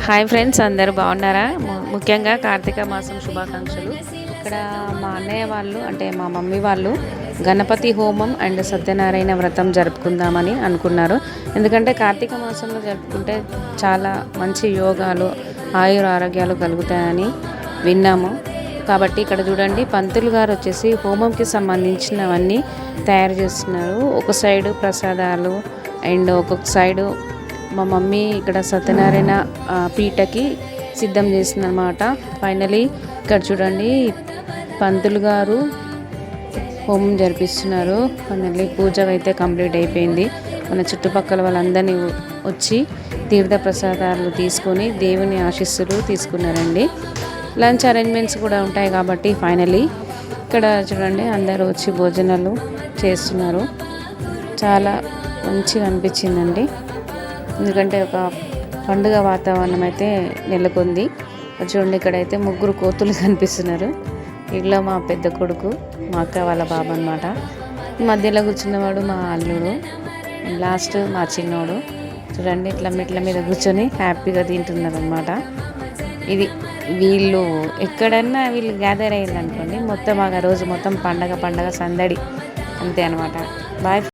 Hi friends, అందరూ బాగున్నారా? ముఖ్యంగా కార్తీక మాసం శుభాకాంక్షలు. ఇక్కడ మా అన్నయ్య వాళ్ళు అంటే మా మమ్మీ వాళ్ళు గణపతి హోమం అండ్ సత్యనారాయణ వ్రతం జరుపుకుందామని అనుకున్నారు. ఎందుకంటే కార్తీక మాసంలో జరుపుకుంటే చాలా మంచి యోగాలు ఆయుర ఆరోగ్యాలు కలుగుతాయని విన్నాము. కాబట్టి ఇక్కడ చూడండి, పంతులు గారు వచ్చేసి హోమంకి సంబంధించినవన్నీ తయారు చేస్తున్నారు. ఒక సైడు ప్రసాదాలు అండ్ ఒక్కొక్క సైడు మా మమ్మీ ఇక్కడ సత్యనారాయణ పీటకి సిద్ధం చేసిందనమాట. ఫైనలీ ఇక్కడ చూడండి, పంతులు గారు హోమం జరిపిస్తున్నారు. ఫైనల్లీ పూజ అయితే కంప్లీట్ అయిపోయింది. మన చుట్టుపక్కల వాళ్ళందరినీ వచ్చి తీర్థ ప్రసాదాలు తీసుకొని దేవుని ఆశీస్సులు తీసుకున్నారండి. లంచ్ అరేంజ్మెంట్స్ కూడా ఉంటాయి కాబట్టి ఫైనలీ ఇక్కడ చూడండి, అందరూ వచ్చి భోజనాలు చేస్తున్నారు. చాలా మంచిగా అనిపించిందండి. ఎందుకంటే ఒక పండుగ వాతావరణం అయితే నెలకొంది. చూడండి, ఇక్కడైతే ముగ్గురు కోతులు కనిపిస్తున్నారు. ఇళ్ళో మా పెద్ద కొడుకు, మా అక్క వాళ్ళ బాబు అనమాట. మధ్యలో కూర్చున్నవాడు మా అల్లుడు, లాస్ట్ మా చిన్నోడు. చూడండి, ఇట్లా మెట్ల మీద కూర్చొని హ్యాపీగా తింటున్నారు అనమాట. ఇది వీళ్ళు ఎక్కడన్నా వీళ్ళు గ్యాదర్ అయ్యింది అనుకోండి, మొత్తం ఆ రోజు మొత్తం పండగ సందడి అంతే అనమాట. బాయ్.